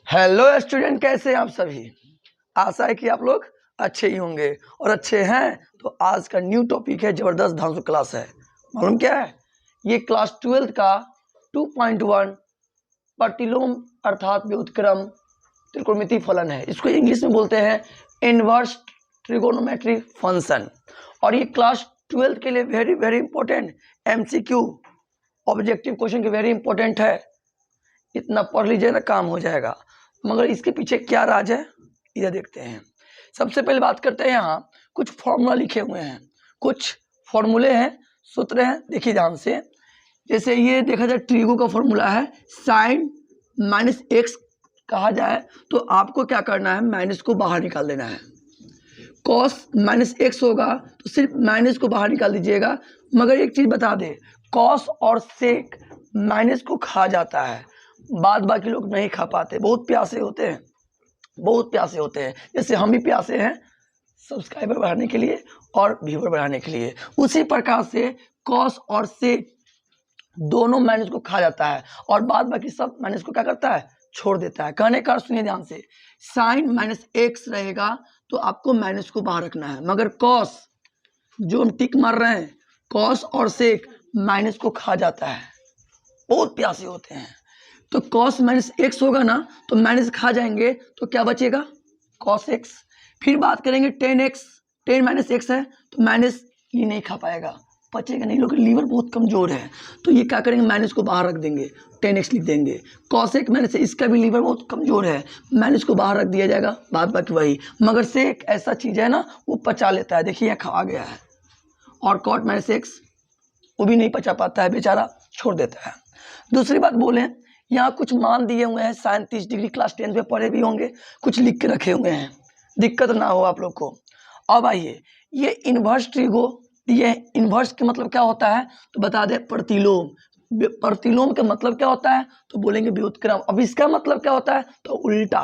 Hello student, कैसे हैं आप सभी। आशा है कि आप लोग अच्छे ही होंगे और अच्छे हैं। तो आज का न्यू टॉपिक है, जबरदस्त धांसू क्लास है। मालूम क्या है? ये क्लास 12 का 2.1 प्रतिलोम अर्थात व्युत्क्रम त्रिकोणमितीय फलन है। इसको इंग्लिश में बोलते हैं इनवर्स ट्रिगोनोमेट्री फंक्शन। और ये क्लास 12 के लिए very very important MCQ objective question के वेरी इंपॉर्टेंट है। इतना पढ़ लीजिए ना, काम हो जाएगा। मगर इसके पीछे क्या राज है, इधर देखते हैं। सबसे पहले बात करते हैं, यहाँ कुछ फॉर्मूला लिखे हुए हैं, कुछ फॉर्मूले हैं, सूत्र हैं। देखिए ध्यान से। जैसे ये देखा जाए, ट्रिगो का फॉर्मूला है साइन माइनस एक्स कहा जाए तो आपको क्या करना है, माइनस को बाहर निकाल देना है। कॉस माइनस एक्स होगा तो सिर्फ माइनस को बाहर निकाल दीजिएगा। मगर एक चीज बता दे, कॉस और सेक माइनस को खा जाता है, बाद बाकी लोग नहीं खा पाते। बहुत प्यासे होते हैं, बहुत प्यासे होते हैं। जैसे हम भी प्यासे हैं सब्सक्राइबर बढ़ाने के लिए और व्यूअर बढ़ाने के लिए। उसी प्रकार से कॉस और सेक दोनों माइनस को खा जाता है और बाद बाकी सब माइनस को क्या करता है, छोड़ देता है। कहने का सुनिए ध्यान से, साइन माइनस एक्स रहेगा तो आपको माइनस को बाहर रखना है। मगर कॉस, जो हम टिक मार रहे हैं, कॉस और सेक माइनस को खा जाता है। बहुत प्यासे होते हैं। तो कॉस माइनस एक्स होगा ना तो माइनस खा जाएंगे तो क्या बचेगा, कॉस एक्स। फिर बात करेंगे ten x, ten minus x है तो माइनस ये नहीं खा पाएगा, बचेगा नहीं। लोग लीवर बहुत कमजोर है तो ये क्या करेंगे, माइनस को बाहर रख देंगे, टेन एक्स लिख देंगे। कॉस एक माइनस, इसका भी लीवर बहुत कमजोर है, माइनस को बाहर रख दिया जाएगा, बात बाकी वही। मगर से एक ऐसा चीज है ना, वो पचा लेता है। देखिए यहाँ खा गया है। और कॉट माइनस एक्स वो भी नहीं पचा पाता है, बेचारा छोड़ देता है। दूसरी बात बोले, यहाँ कुछ मान दिए हुए हैं, साइन 30 डिग्री क्लास 10 में पढ़े भी होंगे, कुछ लिख के रखे हुए हैं, दिक्कत ना हो आप लोग को। अब आइए, ये इन्वर्स ट्रिगो, ये इन्वर्स के मतलब क्या होता है तो बता दे, प्रतिलोम। प्रतिलोम का मतलब क्या होता है तो बोलेंगे व्युत्क्रम। अब इसका मतलब क्या होता है तो उल्टा,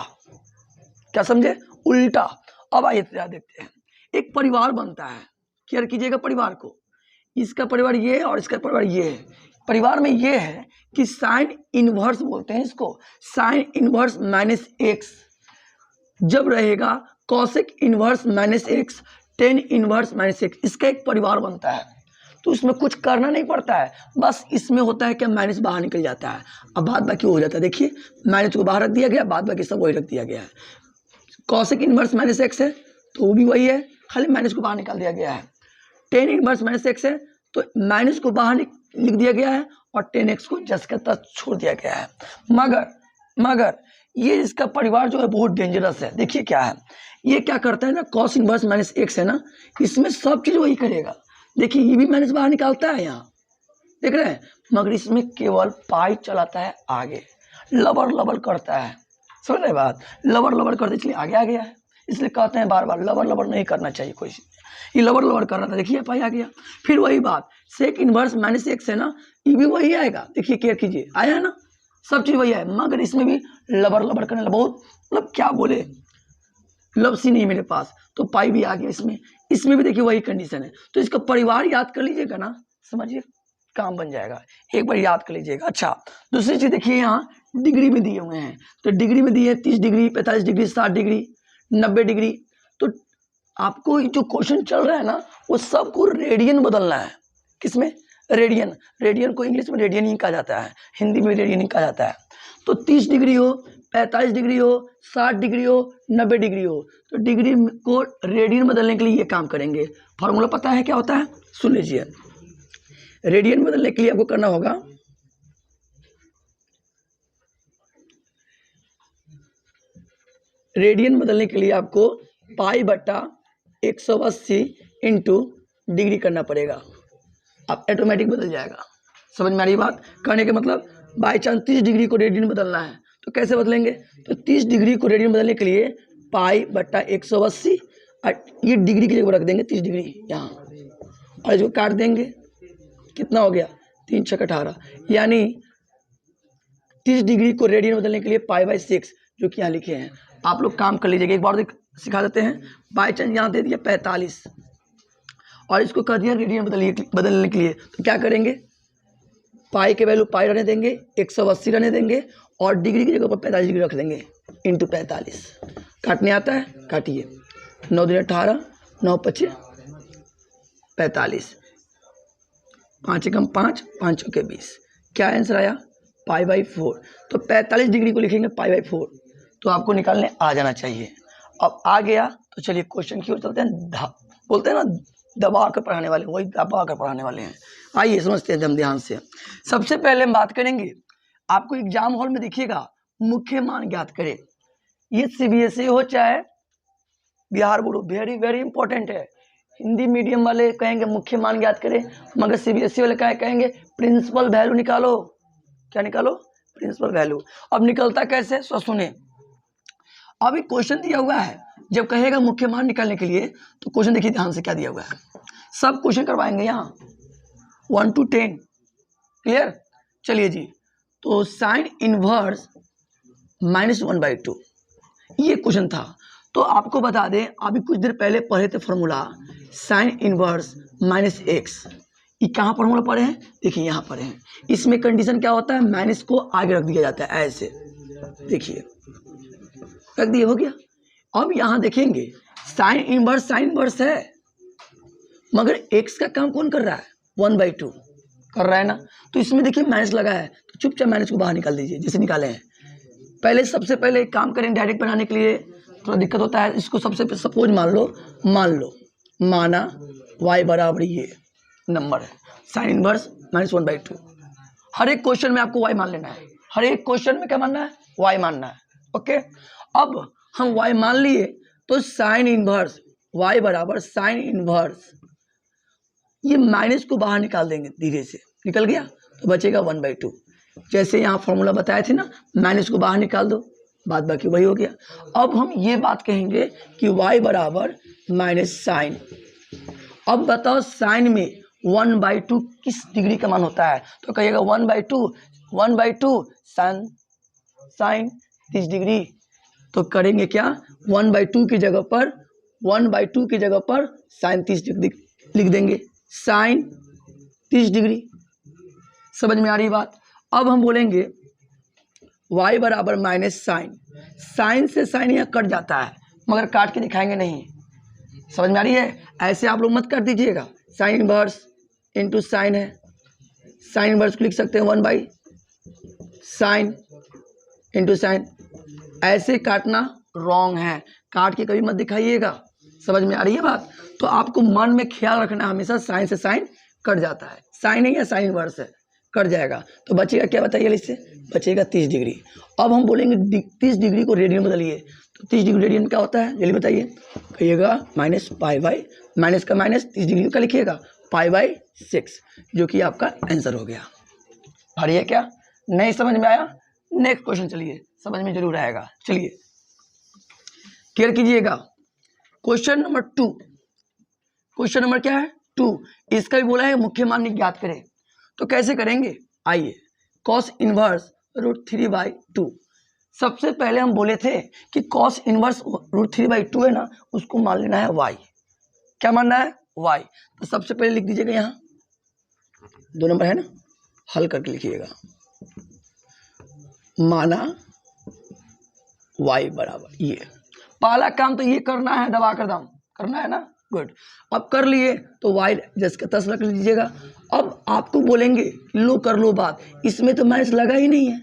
क्या समझे, उल्टा। अब आइए देखते हैं, एक परिवार बनता है, केयर कीजिएगा परिवार को। इसका परिवार ये है और इसका परिवार ये है। परिवार में ये है कि साइन इनवर्स बोलते हैं इसको, साइन इनवर्स माइनस एक्स जब रहेगा, cosec inverse minus x, tan inverse minus x, इसका एक परिवार बनता है। तो इसमें कुछ करना नहीं पड़ता है, बस इसमें होता है कि माइनस बाहर निकल जाता है, अब बाद बाकी हो जाता है। देखिए माइनस को बाहर रख दिया गया, बाद बाकी सब वही रख दिया गया है। कॉसेक इनवर्स माइनस एक्स है तो वो भी वही है, खाली माइनस को बाहर निकाल दिया गया है। टेन इनवर्स माइनस एक्स है तो माइनस को बाहर लिख दिया गया है और 10x को जस का तस छोड़ दिया गया है। मगर ये इसका परिवार जो है बहुत डेंजरस है। देखिए क्या है, ये क्या करता है ना, कॉस इनवर्स माइनस एक्स है ना, इसमें सब चीज वही करेगा। देखिए ये भी माइनस बाहर निकालता है, यहाँ देख रहे हैं, मगर इसमें केवल पाई चलाता है आगे, लबर लबर करता है। समझ रहे बात, लबर लबर करते इसलिए आगे आ गया है। इसलिए कहते हैं बार बार लबर लबर नहीं करना चाहिए कोई, ये लबर लबर कर रहा था, देखिए पाई आ गया। फिर वही बात, सेक इनवर्स माइनस एक्स है ना, ये भी वही आएगा। देखिए केयर कीजिए, आया है ना, सब चीज वही है, मगर इसमें भी लबर लबर करने बहुत, मतलब क्या बोले, लफ्ज़ ही नहीं मेरे पास, तो पाई भी आ गया इसमें। इसमें भी देखिए वही कंडीशन है। तो इसका परिवार याद कर लीजिएगा ना, समझिए काम बन जाएगा, एक बार याद कर लीजिएगा। अच्छा, दूसरी चीज देखिए, यहाँ डिग्री में दिए हुए हैं, तो डिग्री में दिए 30 डिग्री, 45 डिग्री, 60 डिग्री, 90 डिग्री। तो आपको जो क्वेश्चन चल रहा है ना, वो सबको रेडियन बदलना है। किसमें, रेडियन। रेडियन को इंग्लिश में रेडियन ही कहा जाता है, हिंदी में रेडियन ही कहा जाता है। तो 30 डिग्री हो, 45 डिग्री हो, 60 डिग्री हो, 90 डिग्री हो, तो डिग्री को रेडियन बदलने के लिए ये काम करेंगे। फॉर्मूला पता है क्या होता है, सुन लीजिए। रेडियन बदलने के लिए आपको करना होगा, रेडियन बदलने के लिए आपको पाई बट्टा 180 इंटू डिग्री करना पड़ेगा, अब ऑटोमेटिक बदल जाएगा। समझ में आ रही बात, कहने के मतलब बाई चांस 30 डिग्री को रेडियन बदलना है तो कैसे बदलेंगे, तो 30 डिग्री को रेडियन बदलने के लिए पाई बट्टा 180, ये डिग्री की जगह रख देंगे 30 डिग्री यहाँ, और इसको काट देंगे, कितना हो गया 3 छक 18, यानी 30 डिग्री को रेडियन बदलने के लिए पाई बाई 6 जो कि यहाँ लिखे हैं। आप लोग काम कर लीजिएगा, एक बार सिखा देते हैं। बाई चांस यहाँ दे दिया 45 और इसको कह दिया रेडियन बदलने के लिए, तो क्या करेंगे, पाई के वैल्यू पाई रहने देंगे, 180 रहने देंगे और डिग्री की जगह पर 45 डिग्री रख देंगे। इंटू 45। काटने आता है, काटिए। 9 दूनी 18, 9 पचे 45, 5 एकम 5, 5 चौके 20। क्या आंसर आया? π/4। तो 45 डिग्री को लिखेंगे π/4, तो आपको निकालने आ जाना चाहिए। अब आ गया तो चलिए क्वेश्चन की ओर चलते हैं। बोलते हैं ना दबा कर पढ़ाने वाले, वही दबा कर पढ़ाने वाले हैं। आइए समझते हैं एकदम ध्यान से। सबसे पहले हम बात करेंगे, आपको एग्जाम हॉल में देखिएगा मुख्य मान ज्ञात करें। ये CBSE हो चाहे Bihar board, very very important है। हिंदी मीडियम वाले कहेंगे मुख्य मान ज्ञात करें, मगर CBSE वाले कहेंगे प्रिंसिपल वैल्यू निकालो। क्या निकालो? Principal value. अब निकलता कैसे, सो सुने। अभी क्वेश्चन दिया हुआ है, जब कहेगा मुख्य मान निकालने के लिए तो क्वेश्चन देखिए ध्यान से क्या दिया हुआ है। सब क्वेश्चन करवाएंगे यहाँ 1 to 10, क्लियर? चलिए जी, तो साइन इनवर्स -1/2 ये क्वेश्चन था। तो आपको बता दें, अभी कुछ देर पहले पढ़े थे फॉर्मूला साइन इनवर्स -x। ये कहाँ फॉर्मूला पढ़े हैं? देखिए यहाँ पढ़े हैं। इसमें कंडीशन क्या होता है, माइनस को आगे रख दिया जाता है, ऐसे देखिए रख दिए, हो गया। अब यहाँ देखेंगे साइन इनवर्स है, मगर x का काम कौन कर रहा है? 1/2 कर रहा है ना। तो इसमें देखिए माइनस लगा है, तो चुपचाप माइनस को बाहर निकाल दीजिए, जैसे निकाले हैं। पहले सबसे पहले एक काम करें, डायरेक्ट बनाने के लिए थोड़ा दिक्कत होता है। इसको सबसे सपोज मान लो माना y बराबर ये नंबर है, साइन इनवर्स -1/2। हर एक क्वेश्चन में आपको y मान लेना है, हर एक क्वेश्चन में क्या मानना है? y मानना है। ओके, अब हम y मान लिए तो साइन इनवर्स y बराबर साइन इनवर्स, ये माइनस को बाहर निकाल देंगे, धीरे से निकल गया तो बचेगा 1/2। जैसे यहाँ फॉर्मूला बताया थे ना, माइनस को बाहर निकाल दो, बाद बाकी वही हो गया। अब हम ये बात कहेंगे कि y बराबर माइनस साइन। अब बताओ साइन में 1/2 किस डिग्री का मान होता है? तो कहिएगा 1/2 साइन 30 डिग्री। तो करेंगे क्या, 1/2 की जगह पर साइन 30 डिग्री लिख देंगे, साइन 30 डिग्री। समझ में आ रही बात? अब हम बोलेंगे y बराबर माइनस साइन। साइन से साइन यहाँ कट जाता है, मगर काट के दिखाएंगे नहीं। समझ में आ रही है? ऐसे आप लोग मत कर दीजिएगा। साइन इनवर्स इंटू साइन है, साइन इनवर्स को लिख सकते हैं 1/sin इंटू साइन। ऐसे काटना रॉन्ग है, काट के कभी मत दिखाइएगा। समझ में आ रही है बात? तो आपको मन में ख्याल रखना, हमेशा साइन से साइन कट जाता है। साइन है या साइन इनवर्स है, कट जाएगा तो बचेगा क्या, बताइए? इससे बचेगा 30 डिग्री। अब हम बोलेंगे 30 डिग्री को रेडियन बदलिए, तो 30 डिग्री रेडियन क्या होता है, जल्दी बताइए। कहिएगा माइनस पाई बाई, माइनस का माइनस 30 डिग्री का लिखिएगा π/6, जो कि आपका आंसर हो गया। भारी है क्या? नहीं समझ में आया? नेक्स्ट क्वेश्चन चलिए, समझ में जरूर आएगा। चलिए क्लियर कीजिएगा। क्वेश्चन नंबर 2, क्वेश्चन नंबर क्या है 2। इसका भी बोला है मुख्य मान ज्ञात करें, तो कैसे करेंगे? आइए, cos इनवर्स √3/2। सबसे पहले हम बोले थे कि cos इनवर्स √3/2 है ना, उसको मान लेना है y। क्या मानना है? y। तो सबसे पहले लिख दीजिएगा, यहाँ 2 नंबर है ना, हल करके लिखिएगा। माना y बराबर ये, पहला काम तो ये करना है, दबा कर दम करना है ना, गुड। अब कर लिए तो y जैसे तस रख लीजिएगा। अब आपको बोलेंगे लो कर लो बात, इसमें तो माइनस लगा ही नहीं है,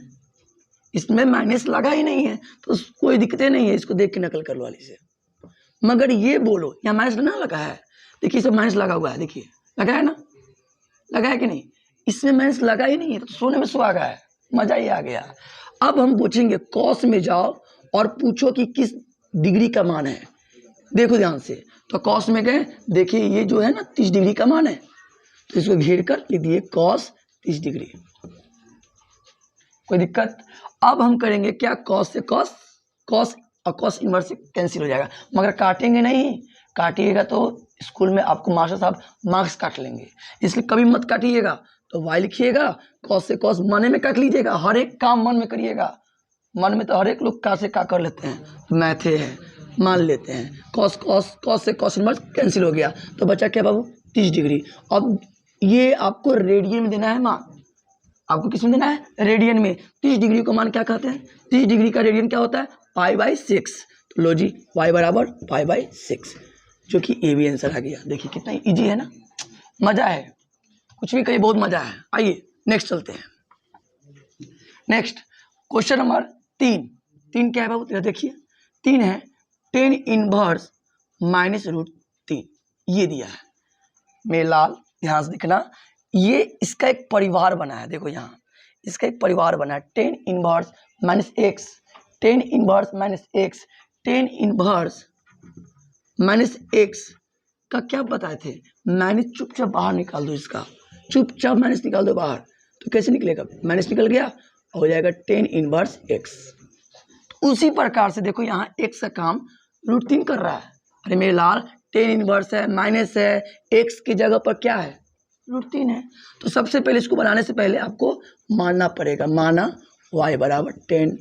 इसमें माइनस लगा ही नहीं है, तो कोई दिक्कत नहीं है, इसको देख के नकल कर लो वाली से। मगर ये बोलो यहाँ माइनस ना लगा है, देखिए सब माइनस लगा हुआ है, देखिए लगा है ना, लगा है कि नहीं? इसमें माइनस लगा ही नहीं है, तो सोने में सुहागा है, मजा ही आ गया। अब हम पूछेंगे कॉस में जाओ और पूछो कि किस डिग्री का मान है। देखो ध्यान से, तो कॉस में गए, देखिए ये जो है ना 30 डिग्री का मान है, तो इसको घेर कर लिख दिए कॉस 30 डिग्री। कोई दिक्कत? अब हम करेंगे क्या, कॉस से कॉस, कॉस और कॉस इनवर्स से कैंसिल हो जाएगा, मगर काटेंगे नहीं। काटिएगा तो स्कूल में आपको मास्टर साहब मार्क्स काट लेंगे, इसलिए कभी मत काटिएगा। तो y लिखिएगा, कॉस से कॉस मन में काट लीजिएगा, हर एक काम मन में करिएगा। मन में तो हर एक लोग का से का कर लेते हैं, मैथे है मान लेते हैं। कॉस कॉस कॉस से कॉस इनवर्स कैंसिल हो गया, तो बचा क्या बाबू 30 डिग्री। अब ये आपको रेडियन में देना है मान, आपको किस में देना है? रेडियन में। 30 डिग्री को मान क्या कहते हैं? 30 डिग्री का रेडियन क्या होता है? π/6, तो लो जी y बराबर π/6, जो कि ए भी आंसर आ गया। देखिए कितना इजी है ना, मजा है, कुछ भी कहीं बहुत मजा है। आइए नेक्स्ट चलते हैं। नेक्स्ट क्वेश्चन नंबर 3 क्या है बाबू, देखिए 3 है 10 इनवर्स -√3, ये दिया है। मेरे लाल ध्यान से दिखना, ये इसका एक परिवार बना है। देखो यहाँ इसका एक परिवार बना है 10 inverse -x, 10 inverse -x, 10 inverse -x का क्या बताए थे, माइनस चुपचाप बाहर निकाल दो, इसका चुपचाप माइनस निकाल दो बाहर, तो कैसे निकलेगा, माइनस निकल गया, हो जाएगा 10 इनवर्स x। उसी प्रकार से देखो यहाँ x का काम √3 कर रहा है। अरे मेरे लाल 10 इनवर्स है, माइनस है, x की जगह पर क्या है, √3 है। तो सबसे पहले इसको बनाने से पहले आपको मानना पड़ेगा, माना y बराबर 10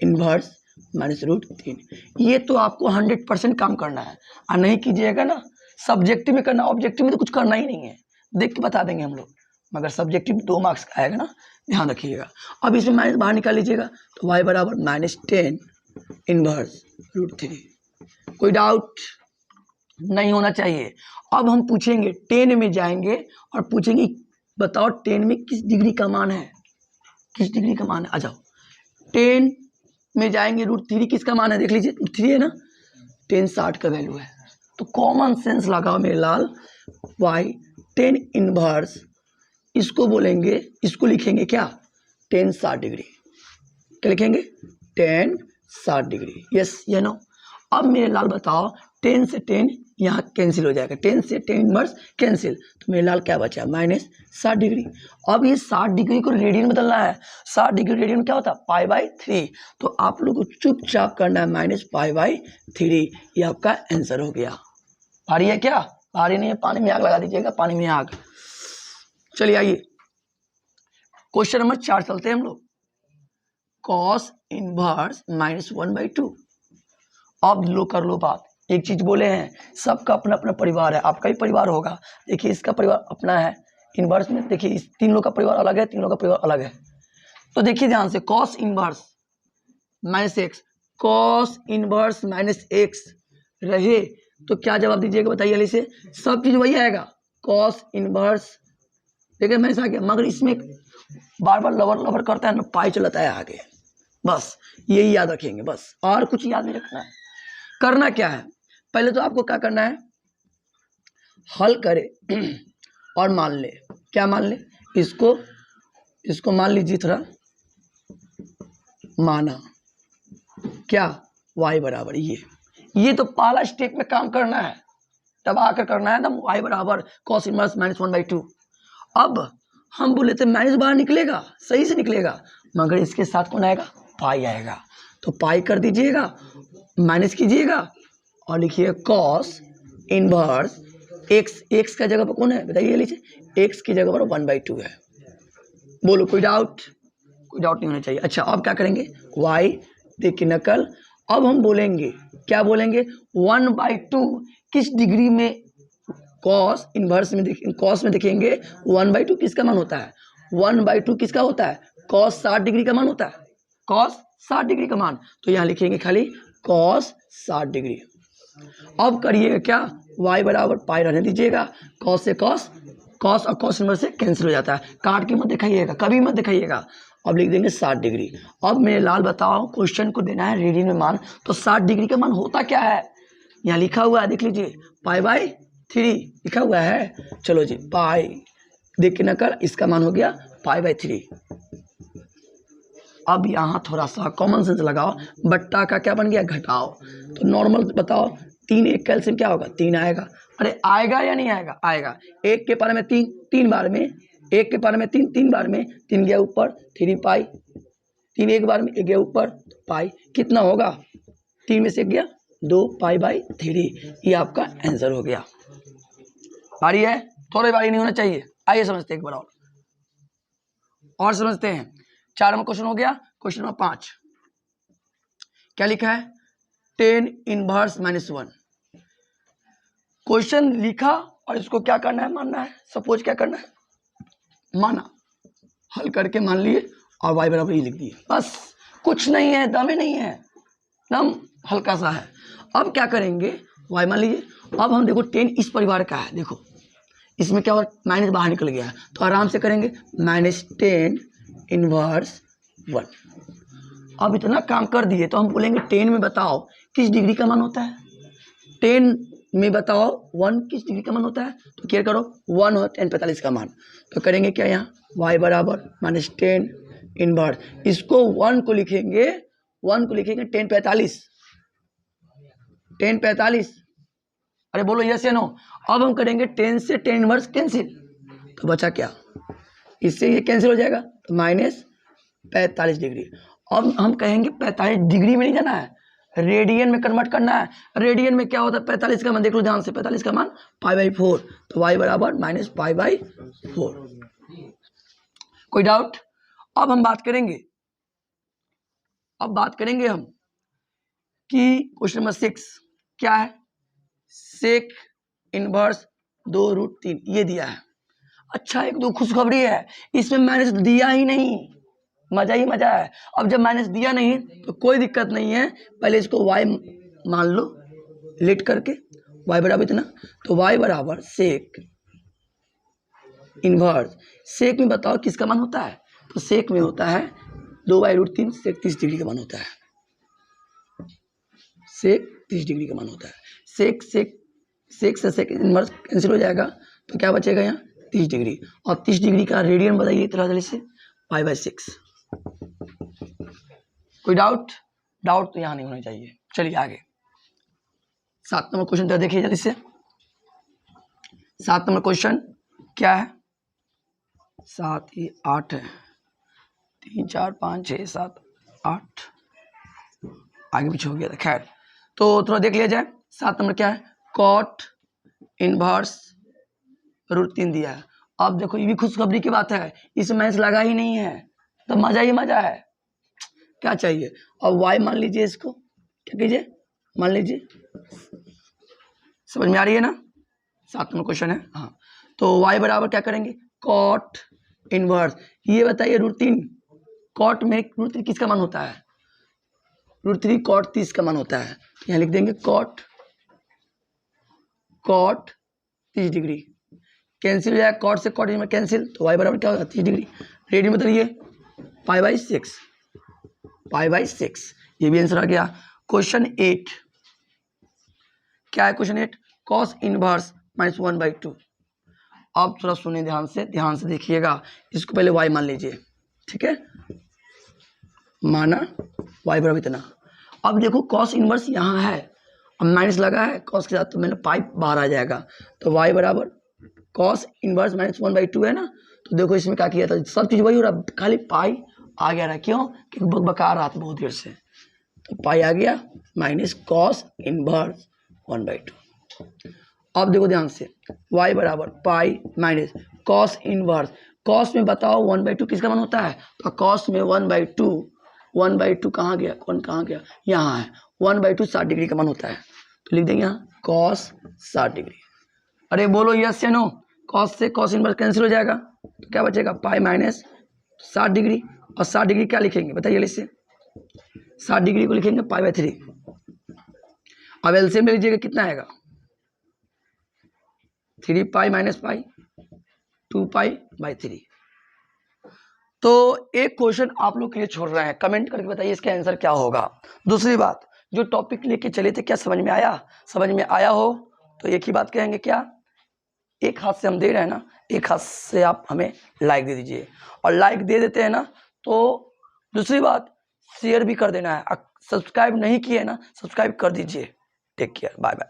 इनवर्स -√3। ये तो आपको 100% काम करना है, और नहीं कीजिएगा ना सब्जेक्टिव में करना, ऑब्जेक्टिव में तो कुछ करना ही नहीं है, देख के बता देंगे हम लोग, मगर सब्जेक्टिव 2 मार्क्स का आएगा ना, ध्यान रखिएगा। अब इसमें माइनस बाहर निकाल लीजिएगा, तो y बराबर -10 इनवर्स √3। कोई डाउट नहीं होना चाहिए। अब हम पूछेंगे 10 में जाएंगे और पूछेंगे बताओ 10 में किस डिग्री का मान है, किस डिग्री का मान है। आ जाओ 10 में जाएंगे, √3 किसका मान है, देख लीजिए 3 है ना, 10 60 का वैल्यू है। तो कॉमन सेंस लगाओ मेरे लाल, y 10 इनवर्स, इसको बोलेंगे, इसको लिखेंगे क्या 10 60 डिग्री, क्या लिखेंगे 10 60 डिग्री, यस या नो। अब मेरे लाल बताओ 10 से 10 यहाँ कैंसिल हो जाएगा, 10 से 10 इनवर्स कैंसिल, तो मेरे लाल क्या बचा -60 डिग्री। अब ये 60 डिग्री को रेडियन बदलना है, 60 डिग्री रेडियन क्या होता है π/3, तो आप लोग को चुपचाप करना है -π/3, ये आपका आंसर हो गया। भारी है क्या, भारी नहीं है, पानी में आग लगा दीजिएगा, पानी में आग। चलिए आइए क्वेश्चन नंबर 4 चलते हैं हम लोग, cos इनवर्स -1/2। अब लो कर लो बात, एक चीज बोले हैं सबका अपना अपना परिवार है, आपका भी परिवार होगा। देखिए इसका परिवार अपना है इनवर्स में, देखिए इस 3 लोग का परिवार अलग है, 3 लोग का परिवार अलग है। तो देखिए ध्यान से cos inverse -x, cos inverse -x रहे तो क्या जवाब दीजिएगा बताइए, जल्दी से, सब चीज वही आएगा, cos इनवर्स, देखिए मैं आ गया, मगर इसमें बार बार लवर करता है ना, पाई चलाता है आगे, बस यही याद रखेंगे बस, और कुछ याद नहीं रखना है। करना क्या है, पहले तो आपको क्या करना है, हल करे और मान ले, क्या मान ले, इसको मान लीजिए थोड़ा, माना क्या y बराबर ये तो पहला स्टेप में काम करना है, तब आकर करना है ना y बराबर cos इनवर्स -1/2। अब हम बोले थे माइनस बाहर निकलेगा, सही से निकलेगा, मगर इसके साथ कौन आएगा, पाई आएगा, तो पाई कर दीजिएगा, माइनस कीजिएगा और लिखिए cos इनवर्स x का जगह पर कौन है बताइए, लीजिए x की जगह पर 1/2 है। बोलो कोई डाउट, कोई डाउट नहीं होना चाहिए। अच्छा अब क्या करेंगे, y देखिए नकल, अब हम बोलेंगे क्या बोलेंगे, 1/2 किस डिग्री में, cos इनवर्स में देखेंगे, cos में देखेंगे 1/2 किसका मान होता है, 1/2 किसका होता है, cos 60 डिग्री का मान होता है, cos 60 डिग्री का मान, तो यहाँ लिखेंगे खाली cos 60 डिग्री। अब करिएगा क्या, y बराबर पाई रहने दीजिएगा, cos से cos और cos इनवर्स से कैंसिल हो जाता है, काट के मत दिखाइएगा, कभी मत दिखाइएगा। अब लिख देंगे 60 डिग्री। अब मेरे लाल बताओ क्वेश्चन को देना है रेडियन में मान, तो 60 डिग्री का मान होता क्या है, यहाँ लिखा हुआ है देख लीजिए, π/3 लिखा हुआ है। चलो जी पाई देख के नकल, इसका मान हो गया π/3। अब यहाँ थोड़ा सा कॉमन सेंस लगाओ, बट्टा का क्या बन गया घटाओ, तो नॉर्मल बताओ 3 1 कैल्सियम क्या होगा 3 आएगा, अरे आएगा या नहीं आएगा, आएगा, 1 के पारे में 3 बार में, 1 के पारे में 3 बार में, 3 गया ऊपर 3 पाई, 3 एक बार में 1 गया ऊपर पाई, कितना होगा 3 में से 1 गया 2 π/3, ये आपका आंसर हो गया। बारी है, थोड़ी बारी नहीं होना चाहिए। आइए समझते हैं एक बार और समझते हैं। 4 नंबर क्वेश्चन हो गया। क्वेश्चन नंबर 5 क्या लिखा है, 10 इनवर्स -1। क्वेश्चन लिखा और इसको क्या करना है, मानना है। सपोज क्या करना है, माना, हल करके मान लिए और y बराबर ही लिख दिए, बस कुछ नहीं है, दमे नहीं है, एकदम हल्का सा है। अब क्या करेंगे, y मान लीजिए, अब हम देखो 10 इस परिवार का है, देखो इसमें क्या हो, माइनस बाहर निकल गया है, तो आराम से करेंगे -10 इनवर्स 1। अब इतना काम कर दिए तो हम बोलेंगे 10 में बताओ किस डिग्री का मान होता है, 10 में बताओ 1 किस डिग्री का मान होता है। तो क्या करो, 1 और 10 45 का मान, तो करेंगे क्या, यहाँ y बराबर -10 इनवर्स, इसको 1 को लिखेंगे 10 45, 10 45। अरे बोलो यस या नो। अब हम करेंगे 10 से 10 इनवर्स कैंसिल, तो बचा क्या, इससे ये कैंसिल हो जाएगा, तो -45 डिग्री। अब हम कहेंगे 45 डिग्री में नहीं जाना है, रेडियन में कन्वर्ट करना है। रेडियन में क्या होता है, 45 का मान देख लो ध्यान से, 45 का मान π/4, तो y बराबर -π/4। कोई डाउट। अब हम बात करेंगे, हम कि क्वेश्चन नंबर 6 क्या है, सेक इनवर्स 2√3 ये दिया है। अच्छा, एक दो खुशखबरी है, इसमें माइनस दिया ही नहीं, मजा ही मजा है। अब जब माइनस दिया नहीं तो कोई दिक्कत नहीं है, पहले इसको y मान लो लेट करके, y बराबर इतना, तो y बराबर सेक इनवर्स, सेक में बताओ किसका मान होता है, तो सेक में होता है 2/√3, सेक 30 डिग्री का मान होता है, सेक 30 डिग्री का मान होता है। सेक से सेक इनवर्स कैंसिल हो जाएगा, तो क्या बचेगा यहाँ 30 डिग्री, और 30 डिग्री का रेडियन बताइए तरह से π/6। कोई डाउट तो यहाँ नहीं होना चाहिए। चलिए आगे 7 नंबर क्वेश्चन तो देखिए जल्दी से। 7 नंबर क्वेश्चन क्या है, 7 ही 8 है, 3 4 5 6 7 8 आगे पीछे हो गया था, खैर तो थोड़ा देख लिया जाए। 7 नंबर क्या है, कॉट इनवर्स √3 दिया है। अब देखो ये भी खुशखबरी की बात है, इसमें मैथ्स लगा ही नहीं है, तो मजा ही मजा है। क्या चाहिए, और y मान लीजिए, इसको क्या कीजिए, मान लीजिए, समझ में आ रही है ना। 7 नंबर क्वेश्चन है, हाँ, तो y बराबर क्या करेंगे, कॉट इनवर्स, ये बताइए √3, कॉट में √3 किसका मान होता है, √3 कॉट 30 का मान होता है, यहाँ लिख देंगे कॉट 30 डिग्री, कैंसिल हो जाएगा, कॉट से कॉट में कैंसिल, तो y बराबर क्या होगा 30 डिग्री, रेडियन बताइए π/6, ये भी आंसर आ गया। क्वेश्चन 8 क्या है, क्वेश्चन 8 कॉस इनवर्स -1/2। अब थोड़ा सुनिए ध्यान से देखिएगा, इसको पहले y मान लीजिए, ठीक है, माना y बराबर इतना। अब देखो कॉस इनवर्स यहाँ है, अब माइनस लगा है कॉस के साथ, तो मैंने पाई बाहर आ जाएगा, तो y बराबर कॉस इनवर्स -1/2 है ना। तो देखो इसमें क्या किया था, सब चीज़ वही हो रहा, खाली पाई आ गया रहा, क्यों, क्योंकि बका रहा था बहुत देर से, तो पाई आ गया माइनस कॉस इनवर्स 1/2। अब देखो ध्यान से, y बराबर pi minus cos inverse, cos में बताओ 1/2 किसका मान होता है, तो कॉस में 1/2 कहाँ गया, कौन कहाँ गया, यहाँ है, 1/2 60 डिग्री का मान होता है, तो लिख देंगे यहाँ कॉस 60 डिग्री। अरे बोलो यस या नो, कॉस से कॉस इनवर्स कैंसिल हो जाएगा, तो क्या बचेगा पाई माइनस 60 डिग्री, और 60 डिग्री क्या लिखेंगे बताइए, इससे 60 डिग्री को लिखेंगे π/3। अब एलसीएम ले लीजिएगा, कितना आएगा 3 पाई माइनस पाई 2 π/3। तो एक क्वेश्चन आप लोग के लिए छोड़ रहे हैं, कमेंट करके बताइए इसका आंसर क्या होगा। दूसरी बात, जो टॉपिक लेके चले थे क्या समझ में आया, समझ में आया हो तो एक ही बात कहेंगे, क्या एक हाथ से हम दे रहे हैं ना, एक हाथ से आप हमें लाइक दे दीजिए, और लाइक दे देते हैं ना तो दूसरी बात शेयर भी कर देना है, सब्सक्राइब नहीं किए ना, सब्सक्राइब कर दीजिए। Take care, bye bye.